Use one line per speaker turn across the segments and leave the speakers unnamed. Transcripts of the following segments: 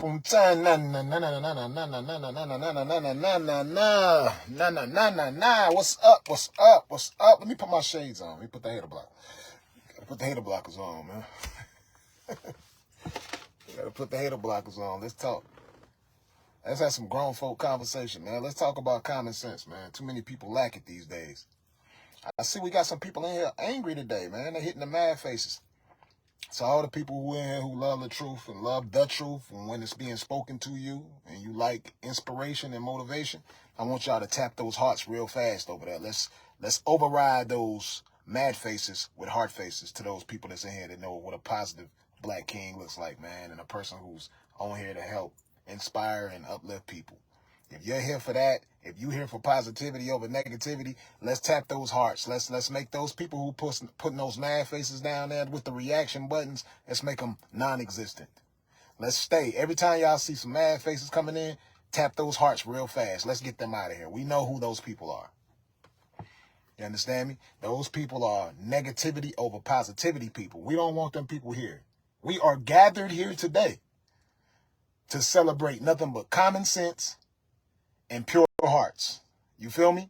What's up? What's up? What's up? Let me put my shades on. Let me put the hater block. Gotta put the hater blockers on, man. Gotta put the hater blockers on. Let's talk. Let's have some grown folk conversation, man. Let's talk about common sense, man. Too many people lack it these days. I see we got some people in here angry today, man. They're hitting the mad faces. So all the people who in here who love the truth and love the truth, and when it's being spoken to you and you like inspiration and motivation, I want y'all to tap those hearts real fast over there. Let's override those mad faces with heart faces to those people that's in here that know what a positive black king looks like, man, and a person who's on here to help inspire and uplift people. If you're here for that, if you're here for positivity over negativity, let's tap those hearts. Let's make those people who putting those mad faces down there with the reaction buttons, let's make them non-existent. Let's stay. Every time y'all see some mad faces coming in, tap those hearts real fast. Let's get them out of here. We know who those people are. You understand me? Those people are negativity over positivity people. We don't want them people here. We are gathered here today to celebrate nothing but common sense and pure hearts. You feel me?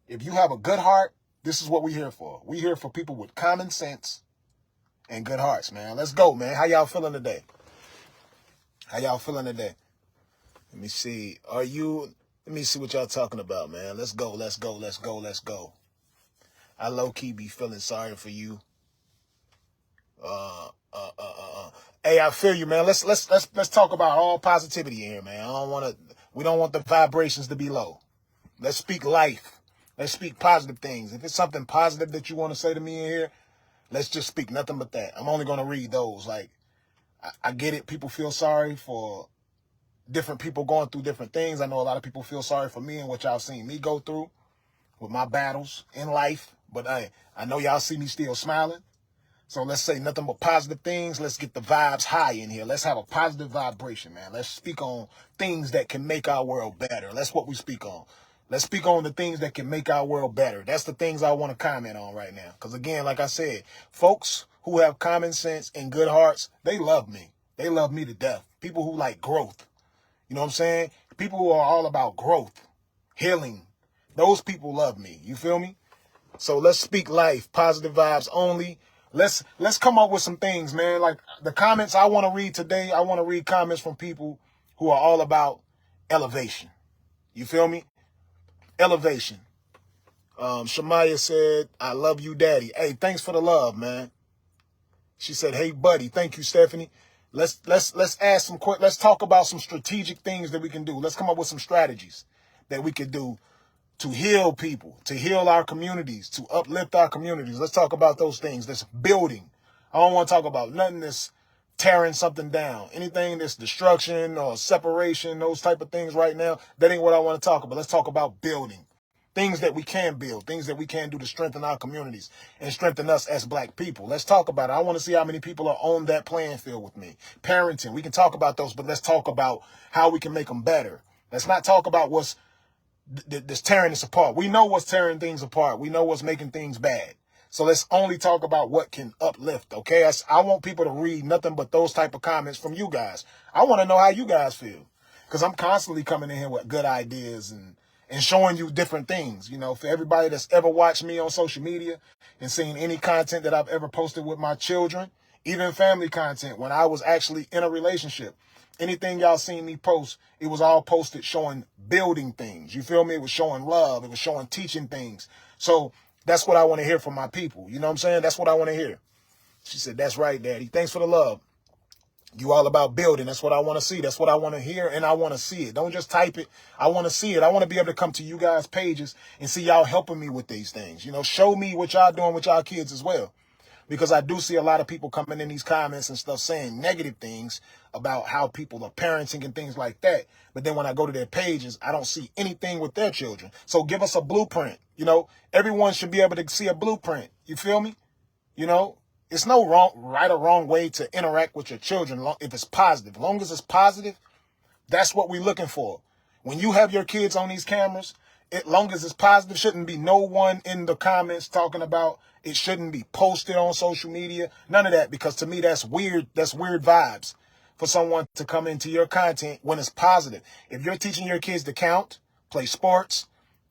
If you have a good heart, this is what we're here for. We're here for people with common sense and good hearts, man. Let's go, man. How y'all feeling today? Let me see. Let me see what y'all talking about, man. Let's go. I low-key be feeling sorry for you. Hey, I feel you, man. Let's talk about all positivity in here, man. We don't want the vibrations to be low. Let's speak life. Let's speak positive things. If it's something positive that you want to say to me in here, let's just speak nothing but that. I'm only going to read those. Like, I get it. People feel sorry for different people going through different things. I know a lot of people feel sorry for me and what y'all seen me go through with my battles in life. But I know y'all see me still smiling. So let's say nothing but positive things. Let's get the vibes high in here. Let's have a positive vibration, man. Let's speak on things that can make our world better. That's what we speak on. Let's speak on the things that can make our world better. That's the things I want to comment on right now. Because again, like I said, folks who have common sense and good hearts, they love me. They love me to death. People who like growth. You know what I'm saying? People who are all about growth, healing. Those people love me. You feel me? So let's speak life, positive vibes only. Let's come up with some things, man. Like the comments I want to read today, I want to read comments from people who are all about elevation. You feel me? Elevation. Shamaya said, I love you, daddy. Hey, thanks for the love, man. She said, hey, buddy. Thank you, Stephanie. Let's ask some let's talk about some strategic things that we can do. Let's come up with some strategies that we could do to heal people, to heal our communities, to uplift our communities. Let's talk about those things. That's building. I don't want to talk about nothing that's tearing something down. Anything that's destruction or separation, those type of things right now, that ain't what I want to talk about. Let's talk about building. Things that we can build, things that we can do to strengthen our communities and strengthen us as black people. Let's talk about it. I want to see how many people are on that playing field with me. Parenting, we can talk about those, but let's talk about how we can make them better. Let's not talk about what's that's tearing us apart. We know what's tearing things apart. We know what's making things bad. So let's only talk about what can uplift, okay? I want people to read nothing but those type of comments from you guys. I want to know how you guys feel because I'm constantly coming in here with good ideas and showing you different things. You know, for everybody that's ever watched me on social media and seen any content that I've ever posted with my children, even family content when I was actually in a relationship. Anything y'all seen me post, it was all posted showing building things. You feel me? It was showing love. It was showing teaching things. So that's what I want to hear from my people. You know what I'm saying? That's what I want to hear. She said, that's right, Daddy. Thanks for the love. You all about building. That's what I want to see. That's what I want to hear, and I want to see it. Don't just type it. I want to see it. I want to be able to come to you guys' pages and see y'all helping me with these things. You know, show me what y'all doing with y'all kids as well. Because I do see a lot of people coming in these comments and stuff saying negative things about how people are parenting and things like that. But then when I go to their pages, I don't see anything with their children. So give us a blueprint. You know, everyone should be able to see a blueprint. You feel me? You know, it's no right or wrong way to interact with your children if it's positive. As long as it's positive, that's what we're looking for. When you have your kids on these cameras, as long as it's positive, shouldn't be no one in the comments talking about it shouldn't be posted on social media. None of that, because to me, that's weird. That's weird vibes for someone to come into your content when it's positive. If you're teaching your kids to count, play sports,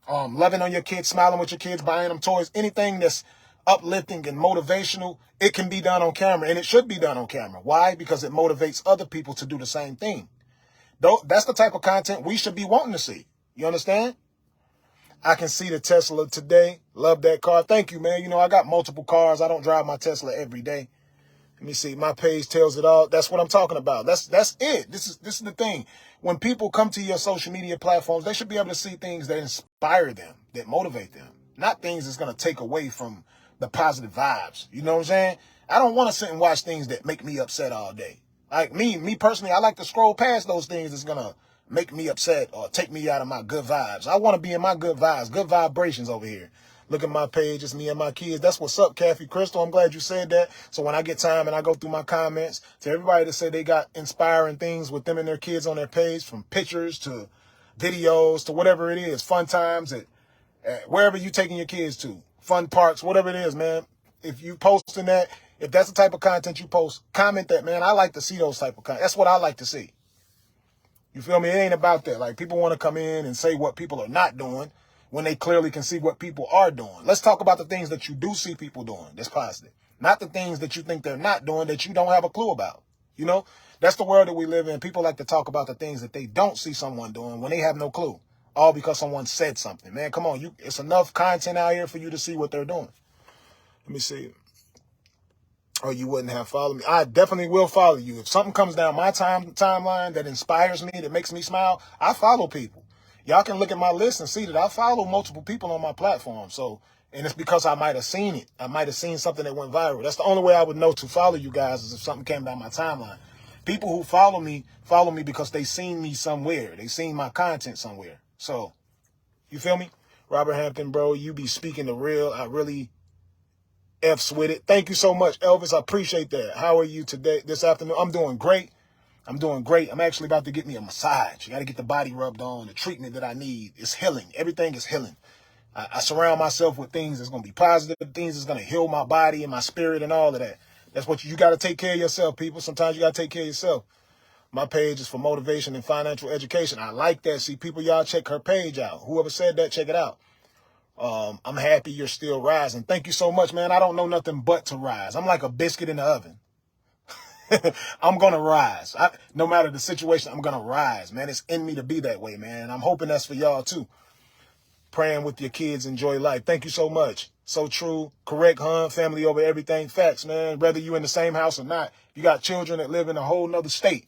loving on your kids, smiling with your kids, buying them toys, anything that's uplifting and motivational, it can be done on camera, and it should be done on camera. Why? Because it motivates other people to do the same thing. That's the type of content we should be wanting to see. You understand? I can see the Tesla today. Love that car. Thank you, man. You know, I got multiple cars. I don't drive my Tesla every day. Let me see. My page tells it all. That's what I'm talking about. That's it. This is the thing. When people come to your social media platforms, they should be able to see things that inspire them, that motivate them, not things that's going to take away from the positive vibes. You know what I'm saying? I don't want to sit and watch things that make me upset all day. Like me personally, I like to scroll past those things that's going to make me upset or take me out of my good vibes. I want to be in my good vibes, good vibrations over here. Look at my page. It's me and my kids. That's what's up, Kathy Crystal. I'm glad you said that. So when I get time and I go through my comments, to everybody that said they got inspiring things with them and their kids on their page, from pictures to videos to whatever it is, fun times at wherever you taking your kids to, fun parks, whatever it is, man. If you posting that, if that's the type of content you post, comment that, man. I like to see those type of content. That's what I like to see. You feel me? It ain't about that. Like, people want to come in and say what people are not doing when they clearly can see what people are doing. Let's talk about the things that you do see people doing that's positive, not the things that you think they're not doing that you don't have a clue about. You know, that's the world that we live in. People like to talk about the things that they don't see someone doing when they have no clue, all because someone said something. Man, come on. It's enough content out here for you to see what they're doing. Let me see. Oh, you wouldn't have followed me. I definitely will follow you. If something comes down my timeline that inspires me, that makes me smile, I follow people. Y'all can look at my list and see that I follow multiple people on my platform. So, and it's because I might have seen it. I might have seen something that went viral. That's the only way I would know to follow you guys, is if something came down my timeline. People who follow me because they seen me somewhere. They seen my content somewhere. So, you feel me? Robert Hampton, bro, you be speaking the real. I really F's with it. Thank you so much, Elvis. I appreciate that. How are you today, this afternoon? I'm doing great. I'm actually about to get me a massage. You got to get the body rubbed on. The treatment that I need is healing. Everything is healing. I surround myself with things that's going to be positive, things that's going to heal my body and my spirit and all of that. That's what you got to take care of yourself, people. Sometimes you got to take care of yourself. My page is for motivation and financial education. I like that. See, people, y'all check her page out. Whoever said that, check it out. I'm happy you're still rising. Thank you so much, man. I don't know nothing but to rise. I'm like a biscuit in the oven. I'm going to rise. No matter the situation, I'm going to rise, man. It's in me to be that way, man. I'm hoping that's for y'all too. Praying with your kids, enjoy life. Thank you so much. So true. Correct, huh? Family over everything. Facts, man. Whether you in the same house or not, you got children that live in a whole nother state.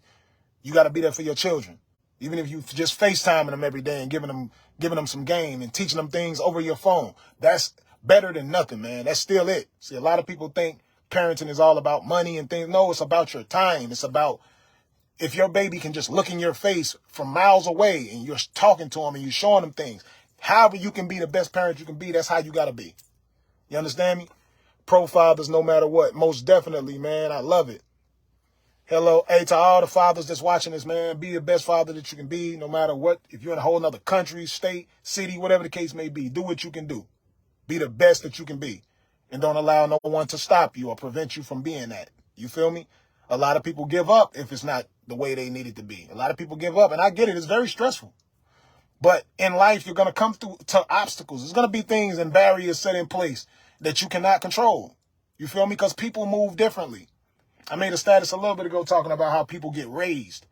You got to be there for your children. Even if you just FaceTiming them every day and giving them some game and teaching them things over your phone. That's better than nothing, man. That's still it. See, a lot of people think parenting is all about money and things. No, it's about your time. It's about if your baby can just look in your face from miles away and you're talking to them and you're showing them things. However you can be the best parent you can be, that's how you got to be. You understand me? Pro fathers no matter what. Most definitely, man. I love it. Hello. Hey, to all the fathers that's watching this, man, be the best father that you can be no matter what. If you're in a whole other country, state, city, whatever the case may be, do what you can do. Be the best that you can be. And don't allow no one to stop you or prevent you from being that. You feel me? A lot of people give up if it's not the way they need it to be. A lot of people give up, and I get it. It's very stressful. But in life, you're going to come through to obstacles. There's going to be things and barriers set in place that you cannot control. You feel me? Because people move differently. I made a status a little bit ago talking about how people get raised.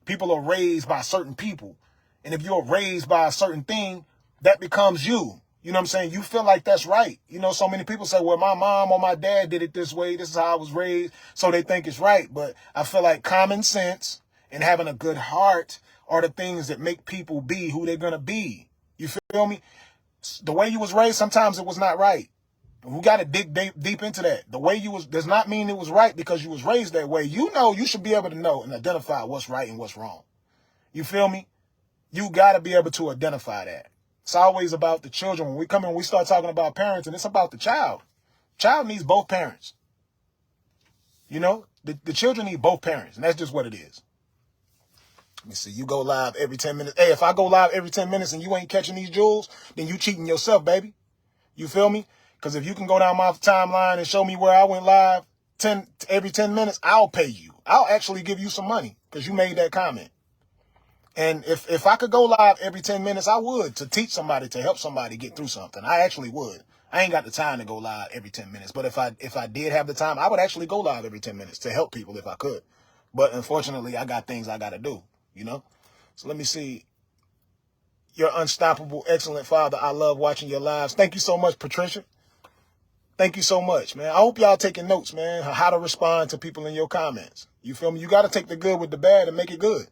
People are raised by certain people. And if you're raised by a certain thing, that becomes you. You know what I'm saying? You feel like that's right. You know, so many people say, well, my mom or my dad did it this way. This is how I was raised. So they think it's right. But I feel like common sense and having a good heart are the things that make people be who they're going to be. You feel me? The way you was raised, sometimes it was not right. We got to dig deep into that. The way you was does not mean it was right because you was raised that way. You know, you should be able to know and identify what's right and what's wrong. You feel me? You got to be able to identify that. It's always about the children. When we come in, we start talking about parents, and it's about the child. Child needs both parents. You know, the children need both parents, and that's just what it is. Let me see. You go live every 10 minutes. Hey, if I go live every 10 minutes and you ain't catching these jewels, then you cheating yourself, baby. You feel me? Because if you can go down my timeline and show me where I went live every 10 minutes, I'll pay you. I'll actually give you some money. because you made that comment. And if I could go live every 10 minutes, I would, to teach somebody, to help somebody get through something. I actually would. I ain't got the time to go live every 10 minutes. But if I did have the time, I would actually go live every 10 minutes to help people if I could. But unfortunately, I got things I got to do, you know? So let me see. You're unstoppable, excellent father. I love watching your lives. Thank you so much, Patricia. Thank you so much, man. I hope y'all taking notes, man, how to respond to people in your comments. You feel me? You got to take the good with the bad and make it good.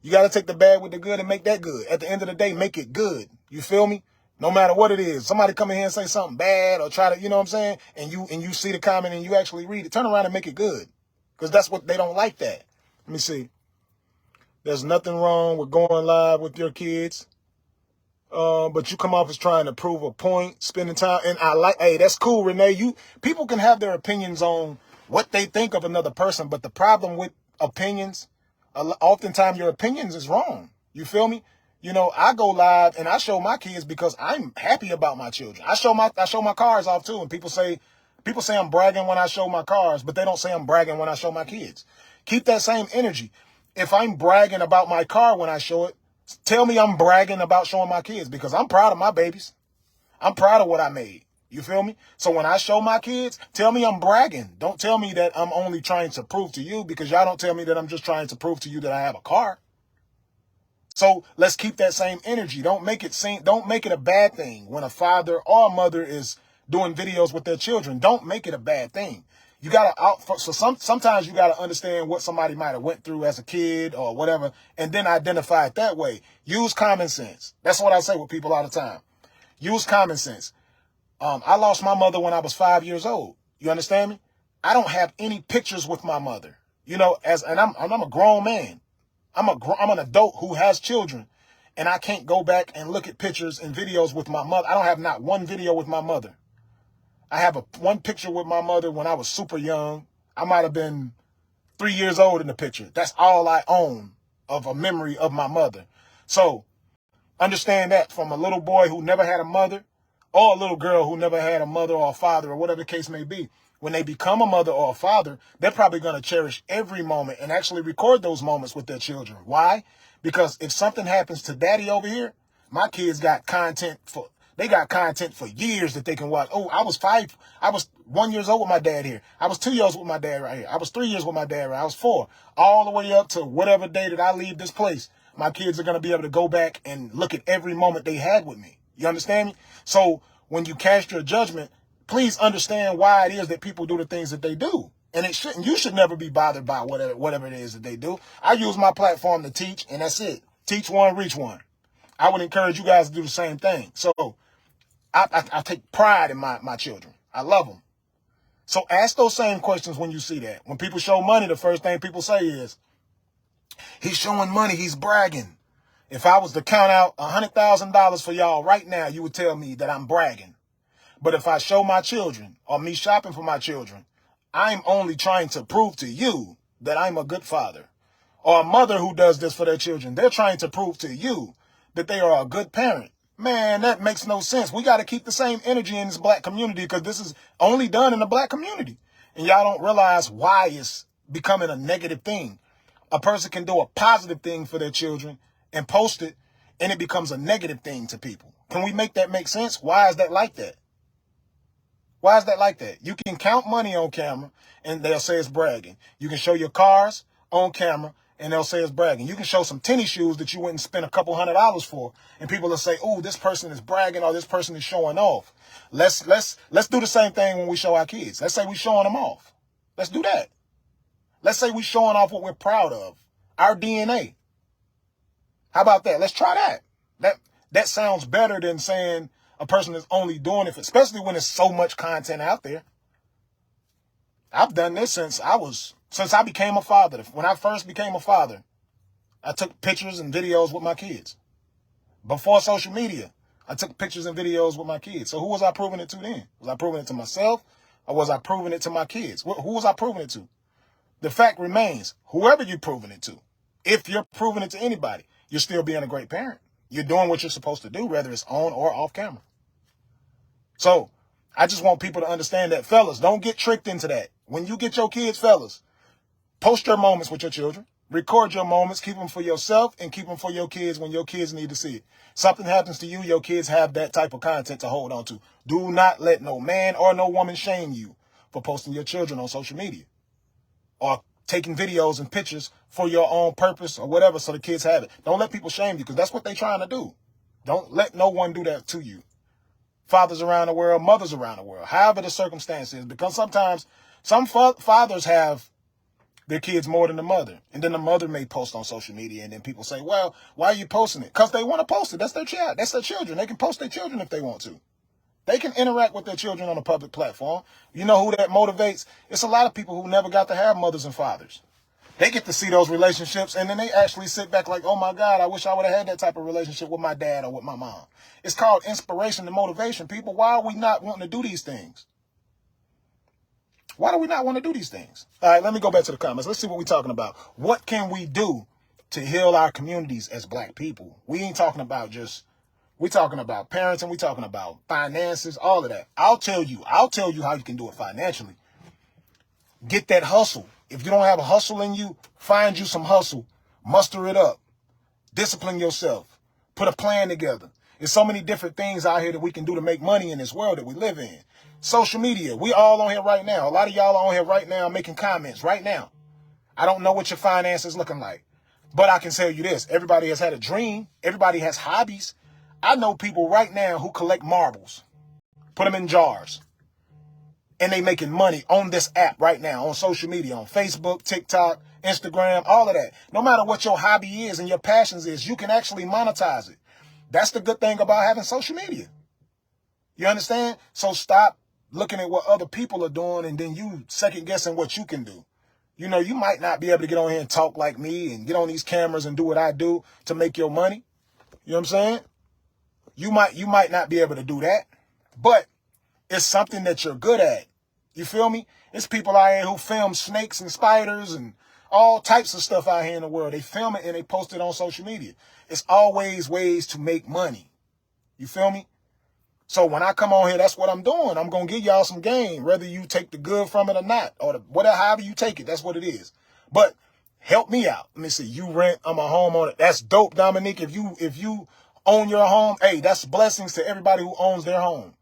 You got to take the bad with the good and make that good. At the end of the day, make it good. You feel me? No matter what it is. Somebody come in here and say something bad or try to, you know what I'm saying? And you see the comment and you actually read it. Turn around and make it good. Because that's what they don't like that. Let me see. There's nothing wrong with going live with your kids. But you come off as trying to prove a point, spending time. And hey, that's cool, Renee. People can have their opinions on what they think of another person. But the problem with opinions, oftentimes your opinions is wrong. You feel me? You know, I go live and I show my kids because I'm happy about my children. I show my cars off too. And people say I'm bragging when I show my cars, but they don't say I'm bragging when I show my kids. Keep that same energy. If I'm bragging about my car when I show it, tell me I'm bragging about showing my kids, because I'm proud of my babies. I'm proud of what I made. You feel me? So when I show my kids, tell me I'm bragging. Don't tell me that I'm only trying to prove to you, because y'all don't tell me that I'm just trying to prove to you that I have a car. So let's keep that same energy. Don't make it a bad thing when a father or a mother is doing videos with their children. Don't make it a bad thing. You sometimes you gotta understand what somebody might have went through as a kid or whatever, and then identify it that way. Use common sense. That's what I say with people all the time. Use common sense. I lost my mother when I was 5 years old. You understand me? I don't have any pictures with my mother. You know, and I'm a grown man. I'm an adult who has children, and I can't go back and look at pictures and videos with my mother. I don't have not one video with my mother. I have one picture with my mother when I was super young. I might have been 3 years old in the picture. That's all I own of a memory of my mother. So understand that from a little boy who never had a mother, or a little girl who never had a mother or a father, or whatever the case may be. When they become a mother or a father, they're probably going to cherish every moment and actually record those moments with their children. Why? Because if something happens to daddy over here, my kids got content for years that they can watch. Oh, I was 1 year old with my dad here. I was 2 years with my dad right here. I was 3 years with my dad right here. I was 4. All the way up to whatever day that I leave this place. My kids are going to be able to go back and look at every moment they had with me. You understand me? So when you cast your judgment, please understand why it is that people do the things that they do. And you should never be bothered by whatever it is that they do. I use my platform to teach, and that's it. Teach one, reach one. I would encourage you guys to do the same thing. So I take pride in my children. I love them. So ask those same questions when you see that. When people show money, the first thing people say is, he's showing money, he's bragging. If I was to count out $100,000 for y'all right now, you would tell me that I'm bragging. But if I show my children, or me shopping for my children, I'm only trying to prove to you that I'm a good father. Or a mother who does this for their children, they're trying to prove to you that they are a good parent. Man, that makes no sense. We got to keep the same energy in this black community, because this is only done in the black community. And y'all don't realize why it's becoming a negative thing. A person can do a positive thing for their children and post it, and it becomes a negative thing to people. Can we make that make sense? Why is that like that? Why is that like that? You can count money on camera, and they'll say it's bragging. You can show your cars on camera, and they'll say it's bragging. You can show some tennis shoes that you wouldn't spend a couple $100s for, and people will say, "Oh, this person is bragging," or "This person is showing off." Let's do the same thing when we show our kids. Let's say we're showing them off. Let's do that. Let's say we're showing off what we're proud of, our DNA. How about that? Let's try that. That sounds better than saying a person is only doing it, especially when there's so much content out there. I've done this since I became a father. When I first became a father, I took pictures and videos with my kids. Before social media, I took pictures and videos with my kids. So who was I proving it to then? Was I proving it to myself, or was I proving it to my kids? Who was I proving it to? The fact remains, whoever you're proving it to, if you're proving it to anybody, you're still being a great parent. You're doing what you're supposed to do, whether it's on or off camera. So I just want people to understand that, fellas, don't get tricked into that. When you get your kids, fellas, post your moments with your children. Record your moments, keep them for yourself, and keep them for your kids when your kids need to see it. Something happens to you, your kids have that type of content to hold on to. Do not let no man or no woman shame you for posting your children on social media or taking videos and pictures for your own purpose or whatever so the kids have it. Don't let people shame you because that's what they're trying to do. Don't let no one do that to you. Fathers around the world, mothers around the world, however the circumstance is, because sometimes some fathers have their kids more than the mother. And then the mother may post on social media and then people say, well, why are you posting it? Because they want to post it. That's their child. That's their children. They can post their children if they want to. They can interact with their children on a public platform. You know who that motivates? It's a lot of people who never got to have mothers and fathers. They get to see those relationships and then they actually sit back like, oh my God, I wish I would have had that type of relationship with my dad or with my mom. It's called inspiration and motivation. People, why are we not wanting to do these things? Why do we not want to do these things? All right, let me go back to the comments. Let's see what we're talking about. What can we do to heal our communities as black people? We ain't talking about we're talking about parenting. We're talking about finances, all of that. I'll tell you how you can do it financially. Get that hustle. If you don't have a hustle in you, find you some hustle. Muster it up. Discipline yourself. Put a plan together. There's so many different things out here that we can do to make money in this world that we live in. Social media, we all on here right now. A lot of y'all are on here right now making comments right now. I don't know what your finances looking like, but I can tell you this. Everybody has had a dream. Everybody has hobbies. I know people right now who collect marbles, put them in jars, and they making money on this app right now, on social media, on Facebook, TikTok, Instagram, all of that. No matter what your hobby is and your passions is, you can actually monetize it. That's the good thing about having social media. You understand? So stop looking at what other people are doing and then you second guessing what you can do. You know, you might not be able to get on here and talk like me and get on these cameras and do what I do to make your money. You know what I'm saying? You might not be able to do that, but it's something that you're good at. You feel me? It's people out here who film snakes and spiders and all types of stuff out here in the world. They film it and they post it on social media. It's always ways to make money. You feel me? So when I come on here, that's what I'm doing. I'm going to give y'all some game, whether you take the good from it or not, or whatever, however you take it, that's what it is. But help me out. Let me see. You rent, I'm a homeowner. That's dope, Dominique. If you own your home, hey, that's blessings to everybody who owns their home.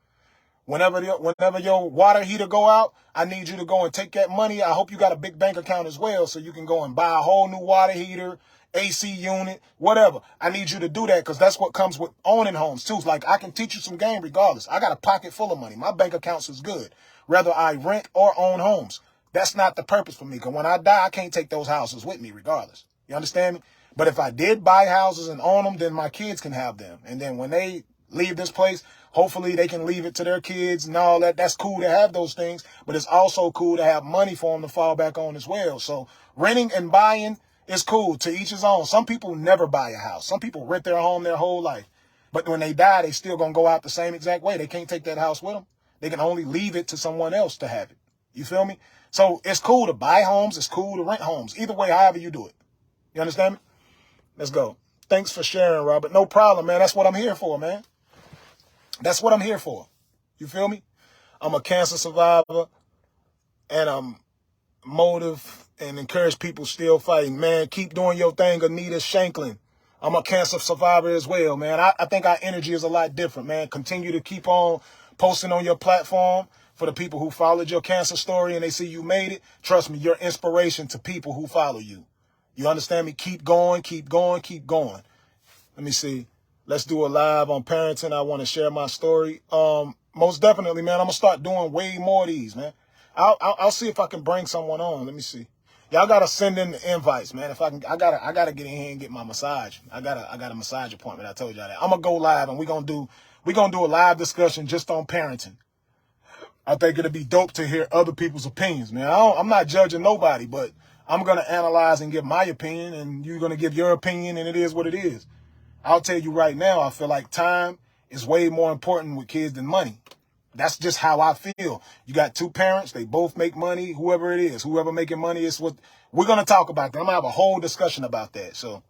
Whenever your water heater go out, I need you to go and take that money. I hope you got a big bank account as well, so you can go and buy a whole new water heater, AC unit, whatever. I need you to do that because that's what comes with owning homes too. It's like I can teach you some game regardless. I got a pocket full of money. My bank accounts is good, whether I rent or own homes. That's not the purpose for me because when I die, I can't take those houses with me regardless. You understand me? But if I did buy houses and own them, then my kids can have them. And then when they leave this place, hopefully they can leave it to their kids and all that. That's cool to have those things, but it's also cool to have money for them to fall back on as well. So renting and buying is cool, to each his own. Some people never buy a house. Some people rent their home their whole life. But when they die, they still going to go out the same exact way. They can't take that house with them. They can only leave it to someone else to have it. You feel me? So it's cool to buy homes. It's cool to rent homes. Either way, however you do it. You understand me? Let's go. Thanks for sharing, Robert. No problem, man. That's what I'm here for, man. That's what I'm here for. You feel me? I'm a cancer survivor, and I'm motive and encourage people still fighting. Man, keep doing your thing, Anita Shanklin. I'm a cancer survivor as well, man. I think our energy is a lot different, man. Continue to keep on posting on your platform for the people who followed your cancer story and they see you made it. Trust me, you're inspiration to people who follow you. You understand me? Keep going, keep going, keep going. Let me see. Let's do a live on parenting. I want to share my story. Most definitely, man. I'm gonna start doing way more of these, man. I'll see if I can bring someone on. Let me see. Y'all gotta send in the invites, man. If I gotta get in here and get my massage. I got a massage appointment. I told y'all that. I'm gonna go live and we're gonna do a live discussion just on parenting. I think it'll be dope to hear other people's opinions, man. I'm not judging nobody, but I'm gonna analyze and give my opinion, and you're gonna give your opinion, and it is what it is. I'll tell you right now, I feel like time is way more important with kids than money. That's just how I feel. You got two parents, they both make money, whoever it is, whoever making money is what we're going to talk about. I'm going to have a whole discussion about that. So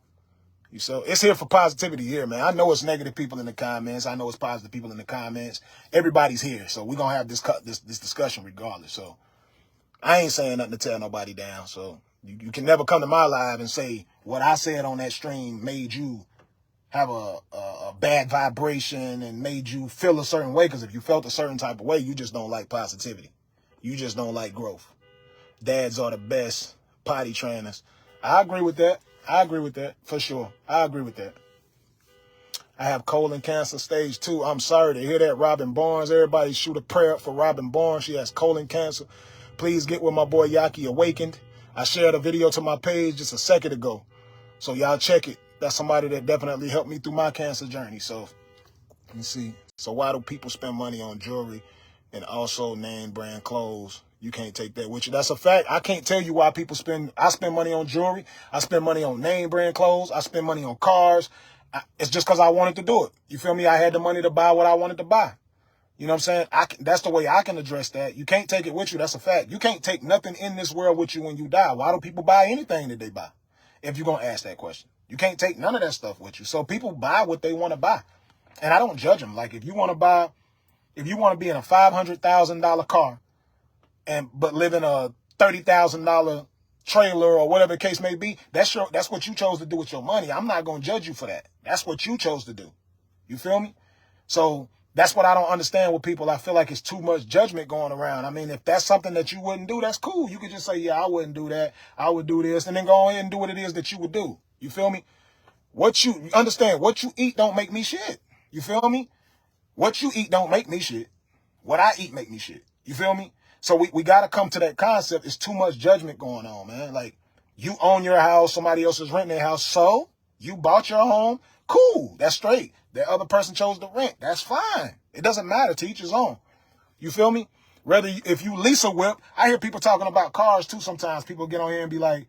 it's here for positivity here, man. I know it's negative people in the comments. I know it's positive people in the comments. Everybody's here. So we're going to have this discussion regardless. So I ain't saying nothing to tear nobody down. So You can never come to my live and say what I said on that stream made you have a bad vibration and made you feel a certain way. Because if you felt a certain type of way, you just don't like positivity. You just don't like growth. Dads are the best potty trainers. I agree with that. I agree with that for sure. I agree with that. I have colon cancer stage 2. I'm sorry to hear that, Robin Barnes. Everybody shoot a prayer up for Robin Barnes. She has colon cancer. Please get with my boy Yaki Awakened. I shared a video to my page just a second ago. So y'all check it. That's somebody that definitely helped me through my cancer journey. So let me see. So why do people spend money on jewelry and also name brand clothes? You can't take that with you. That's a fact. I can't tell you why people spend. I spend money on jewelry. I spend money on name brand clothes. I spend money on cars. It's just because I wanted to do it. You feel me? I had the money to buy what I wanted to buy. You know what I'm saying? That's the way I can address that. You can't take it with you. That's a fact. You can't take nothing in this world with you when you die. Why do people buy anything that they buy? If you're going to ask that question. You can't take none of that stuff with you. So people buy what they want to buy. And I don't judge them. Like if you want to be in a $500,000 car but live in a $30,000 trailer or whatever the case may be, that's what you chose to do with your money. I'm not going to judge you for that. That's what you chose to do. You feel me? So that's what I don't understand with people. I feel like it's too much judgment going around. I mean, if that's something that you wouldn't do, that's cool. You could just say, yeah, I wouldn't do that. I would do this, and then go ahead and do what it is that you would do. You feel me? You understand, what you eat don't make me shit. You feel me? What you eat don't make me shit. What I eat make me shit. You feel me? So we got to come to that concept. It's too much judgment going on, man. Like, you own your house, somebody else is renting their house, so you bought your home. Cool, that's straight. The other person chose to rent. That's fine. It doesn't matter. To each his own. You feel me? If you lease a whip, I hear people talking about cars too sometimes. People get on here and be like,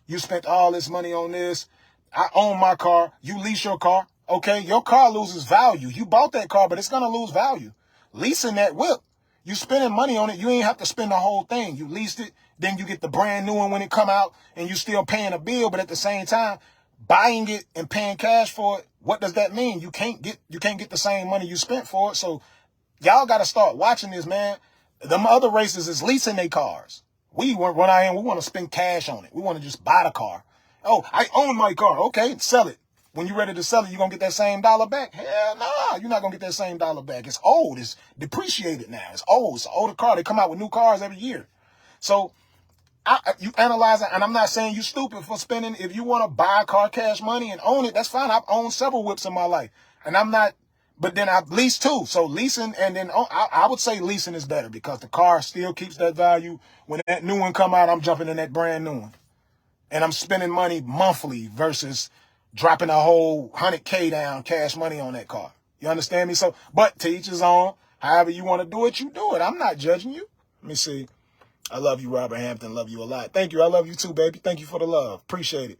you spent all this money on this. I own my car. You lease your car. Okay, your car loses value. You bought that car, but it's going to lose value. Leasing that whip, you spending money on it. You ain't have to spend the whole thing. You leased it. Then you get the brand new one when it come out and you still paying a bill. But at the same time, buying it and paying cash for it, what does that mean? You can't get the same money you spent for it. So y'all got to start watching this, man. Them other races is leasing their cars. We want to spend cash on it. We want to just buy the car. Oh, I own my car. Okay, sell it. When you're ready to sell it, you going to get that same dollar back? Hell nah, you're not going to get that same dollar back. It's old. It's depreciated now. It's old. It's an older car. They come out with new cars every year. So you analyze it, and I'm not saying you stupid for spending. If you want to buy a car cash money and own it, that's fine. I've owned several whips in my life, and I'm not, but then I've leased too. So leasing, and then I would say leasing is better because the car still keeps that value. When that new one come out, I'm jumping in that brand new one. And I'm spending money monthly versus dropping a whole $100K down cash money on that car. You understand me? So, but to each his own. However you want to do it, you do it. I'm not judging you. Let me see. I love you, Robert Hampton. Love you a lot. Thank you. I love you too, baby. Thank you for the love. Appreciate it.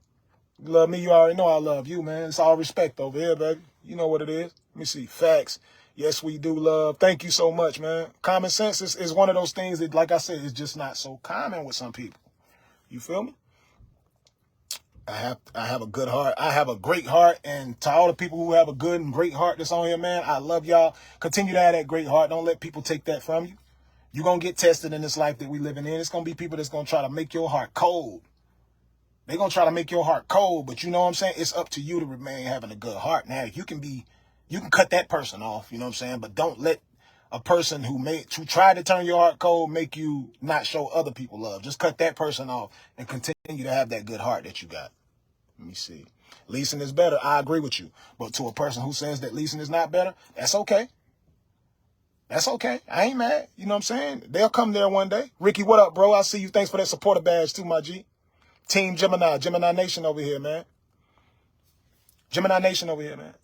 You love me. You already know I love you, man. It's all respect over here, baby. You know what it is. Let me see. Facts. Yes, we do love. Thank you so much, man. Common sense is one of those things that, like I said, is just not so common with some people. You feel me? I have a good heart. I have a great heart. And to all the people who have a good and great heart that's on here, man, I love y'all. Continue to have that great heart. Don't let people take that from you. You're going to get tested in this life that we living in. It's going to be people that's going to try to make your heart cold. They're going to try to make your heart cold. But you know what I'm saying? It's up to you to remain having a good heart. Now, you can cut that person off. You know what I'm saying? But don't let a person who tried to turn your heart cold make you not show other people love. Just cut that person off and continue to have that good heart that you got. Let me see. Leasing is better. I agree with you. But to a person who says that leasing is not better, that's okay. That's okay. I ain't mad. You know what I'm saying? They'll come there one day. Ricky, what up, bro? I see you. Thanks for that supporter badge too, my G. Team Gemini. Gemini Nation over here, man. Gemini Nation over here, man.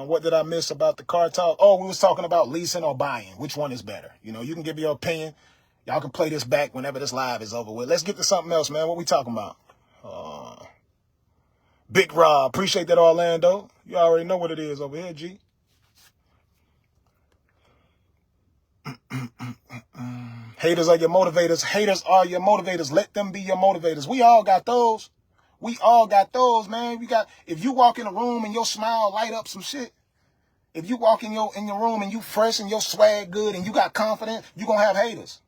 What did I miss about the car talk? Oh, we was talking about leasing or buying. Which one is better? You know, you can give your opinion. Y'all can play this back whenever this live is over with. Let's get to something else, man. What we talking about? Big Rob. Appreciate that, Orlando. You already know what it is over here, G. Haters are your motivators. Haters are your motivators. Let them be your motivators. We all got those. We all got those, man. If you walk in a room and your smile light up some shit, if you walk in your room and you fresh and your swag good and you got confidence, you gonna have haters.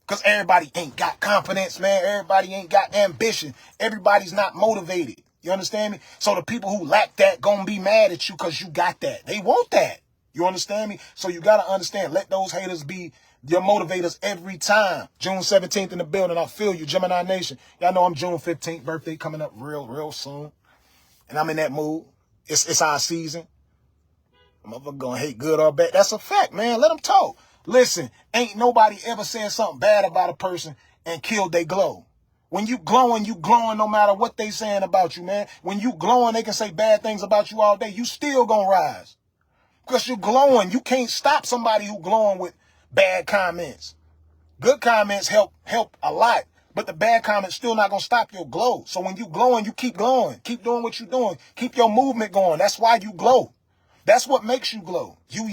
Because everybody ain't got confidence, man. Everybody ain't got ambition. Everybody's not motivated. You understand me? So the people who lack that gonna be mad at you because you got that. They want that. You understand me? So you gotta understand, let those haters be your motivators every time. June 17th in the building. I feel you, Gemini Nation. Y'all know I'm June 15th, birthday coming up real soon. And I'm in that mood. It's our season. Motherfucker gonna hate good or bad. That's a fact, man. Let them talk. Listen, ain't nobody ever said something bad about a person and killed they glow. When you glowing no matter what they saying about you, man. When you glowing, they can say bad things about you all day. You still gonna rise. Because you're glowing. You can't stop somebody who glowing with bad comments. Good comments help a lot. But the bad comments still not gonna stop your glow. So when you glowing, you keep glowing. Keep doing what you're doing. Keep your movement going. That's why you glow. That's what makes you glow. You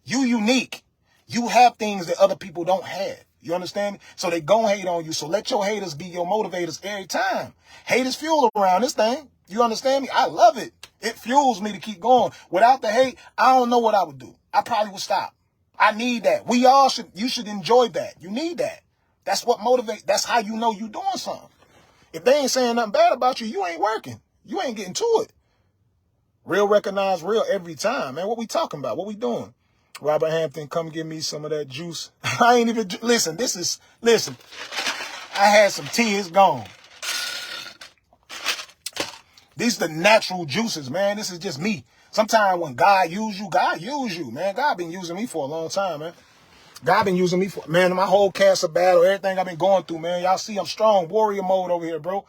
unique. You have things that other people don't have. You understand me? So they gon' hate on you. So let your haters be your motivators every time. Haters fuel around this thing. You understand me? I love it. It fuels me to keep going. Without the hate, I don't know what I would do. I probably would stop. I need that. You should enjoy that. You need that. That's what motivates. That's how you know you doing something. If they ain't saying nothing bad about you, you ain't working. You ain't getting to it. Real recognize real every time, man. What we talking about? What we doing? Robert Hampton, come give me some of that juice. I ain't even, listen, I had some tea, it's gone. These are the natural juices, man. This is just me. Sometimes when God use you, man. God been using me for a long time, man. God been using me for, man, my whole cancer battle, everything I've been going through, man. Y'all see I'm strong, warrior mode over here, bro.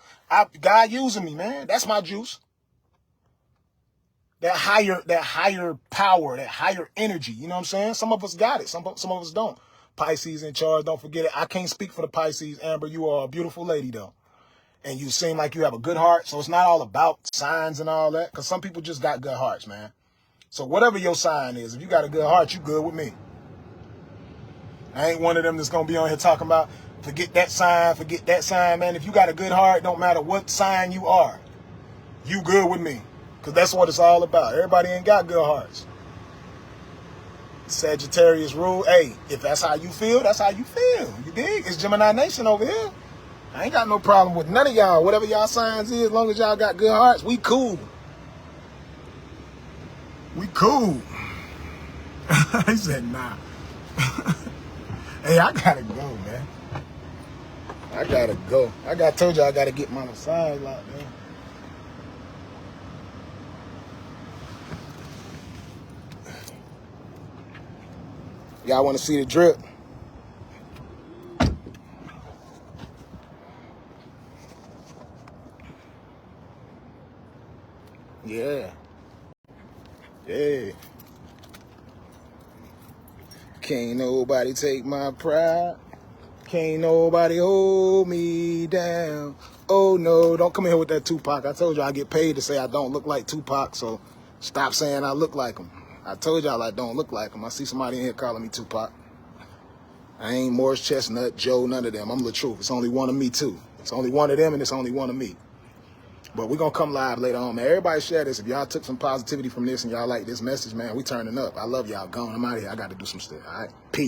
God using me, man. That's my juice. That higher power, that higher energy. You know what I'm saying? Some of us got it. Some of us don't. Pisces in charge. Don't forget it. I can't speak for the Pisces, Amber. You are a beautiful lady, though. And you seem like you have a good heart. So it's not all about signs and all that. Because some people just got good hearts, man. So whatever your sign is, if you got a good heart, you good with me. I ain't one of them that's going to be on here talking about, forget that sign, man. If you got a good heart, don't matter what sign you are. You good with me. Because that's what it's all about. Everybody ain't got good hearts. Sagittarius rule. Hey, if that's how you feel, that's how you feel. You dig? It's Gemini Nation over here. I ain't got no problem with none of y'all. Whatever y'all signs is, as long as y'all got good hearts, we cool. We cool. He said, nah. Hey, I gotta go, man. I gotta go. Told you I gotta get my massage locked, man. Y'all want to see the drip? Yeah. Yeah. Can't nobody take my pride. Can't nobody hold me down. Oh, no. Don't come in here with that Tupac. I told you I get paid to say I don't look like Tupac, so stop saying I look like him. I told y'all I don't look like him. I see somebody in here calling me Tupac. I ain't Morris Chestnut, Joe, none of them. I'm the truth. It's only one of me, too. It's only one of them, and it's only one of me. But we're going to come live later on, man. Everybody share this. If y'all took some positivity from this and y'all like this message, man, we turning up. I love y'all. Gone. I'm out of here. I got to do some stuff. All right? Peace.